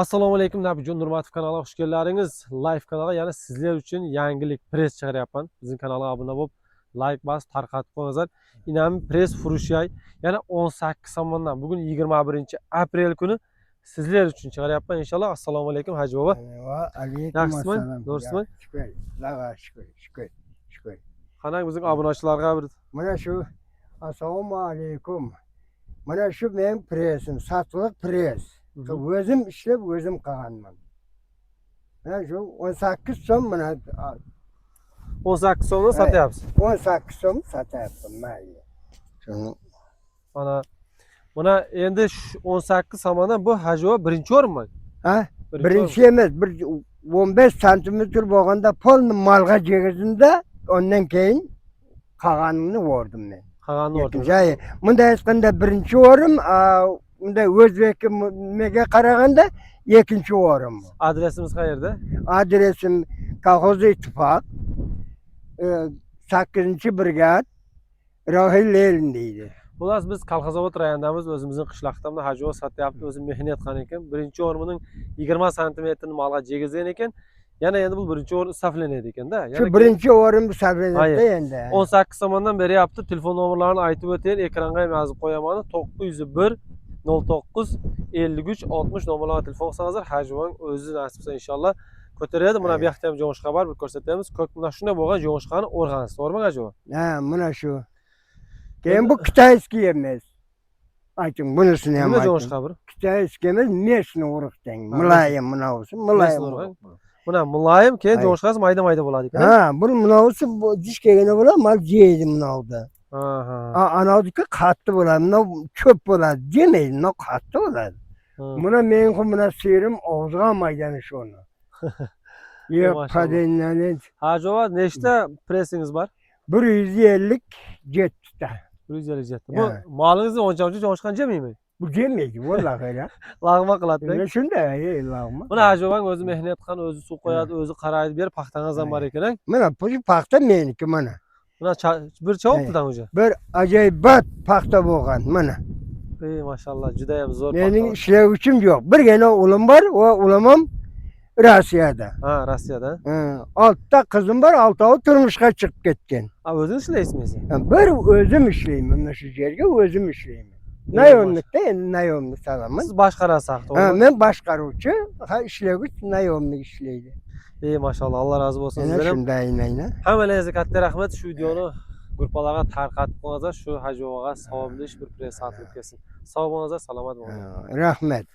Assalomu alaykum Nabijon Nurmatov kanaliga xush keldilaringiz. Live kanaliga yana sizlar uchun yangilik press chiqaryapman. Bizning kanalga obuna bo'lib, like bas, tarqatib qo'yinglar. Inami press furushay yana 18 somondan. Bugun 21-aprel kuni sizlar uchun chiqaryapman inshaalloh. Assalomu alaykum Haji baba. Va alaykum Yaxshiman? assalom. To'g'risimi? Shukr. Lava shukr. Qanday bizning obunachilarga bir Mana shu assalomu alaykum. Mana shu men pressim, satliq press. O'zim ishlab, o'zim qilganman. Mana shu 18 so'm mana 18 so'mdan sotyapsiz. 18 so'm sotyapman mayli. Shuni Buna endi 18 somondan bu Haji baba birinchi o'rinmi? ha? Birinchi emas, bir 15 santimetr bo'lganda pol malga jegizimda, ondan keyin qolganini o'rdim men. Qolganini o'rdim. Bunda hech qanday birinchi o'rim, unda o'zbekimga qaraganda ikkinchi o'rim. Adresimiz qayerda? Adresim Kolxoz ittifoq 8-brigad Rohil Lenin deydi. Xullas biz Kolxozobod rayonidamiz, o'zimizning qishloqda Haji baba sotyapti, o'zi mehnat qilgan ekan. Birinchi o'rmining 20 santimetrini malga jegizgan ekan. Yana endi bu birinchi o'rin saflanadi ekanda. Shu birinchi o'rin saflanadi endi. 18 somondan beryapti. Telefon nomerlarini aytib o'tayin, ekranga ham yozib qo'yaman. 901 09 53 60 nomerlarga telefon qilsangizlar, Haji baba o'zi nasib qilsa inshaalloh ko'taradi. Mana bu yoqda ham jo'ng'ishqa bor, bir ko'rsatamiz. Ko'p mana shunday bo'lgan jo'ng'ishqani o'rganasiz, to'g'rimi Haji baba? Ha, mana shu. Keyin bu kitayskiy emas. Ayting, bunisini ham Nima ayting. jo'ng'ishqa bir? Kitayskiy emas, mesni urug'dan. Muloyim bunavsi, muloyim. Buna muloyim, keyin jo'ng'ishqasi mayda-mayda bo'ladi ekan. Ha, bu bunavsi dish kelganda bo'ladi, mal yeydi bunavda. Aha. Anavdiki qattiq bo'ladi, bunav ko'p bo'ladi, demaydi, bunav qattiq bo'ladi. Buna men buna serim og'ziga maydani shuni. Yo'q, padenlanib. Haji baba, nechta pressingiz bor? 157 ta. 157. Bu molingizni oncha-oncha jo'ng'ishqan jemaymi? Bu demaydi, vallahi ya. Lag'ma qiladi. Shunday, lag'ma. Buni Haji baba o'zi mehnat qilgan, o'zi suv qo'yadi, o'zi qaraydi, ber paxtangiz ham bor ekan. Mana bu paxta meniki mana. Buna bir chavobdidan o'zi. Bir ajoyibot paxta bo'lgan, mana. Ey maşallah, juda ham zo'r paxta. Mening ishlovchim yo'q. Birgina o'g'lim bor va o'g'lim ham Rossiyada. Ha, Rossiyada. 6 ta qizim bor, 6tavi turmushga chiqib ketgan. Ha, o'zingiz ishlaysizmi? Bir o'zim ishlayman, mana shu yerga o'zim ishlayman. Nayomlikda endi nayomlik salaman. Siz boshqarasiz, to'g'rimi? Men boshqaruvchi, nayomlik ishlaydi. Ey maşallah, Allah razı olsun sizlarga. sizlarga. Shunday aynan. Hammangizga katta rahmat. Shu videoni gruppalarga tarqatib qo'yinglar, shu Haji bobaga savobli ish bir press atilib kelsin. Sog' bo'linglar, salomat bo'linglar. Rahmat.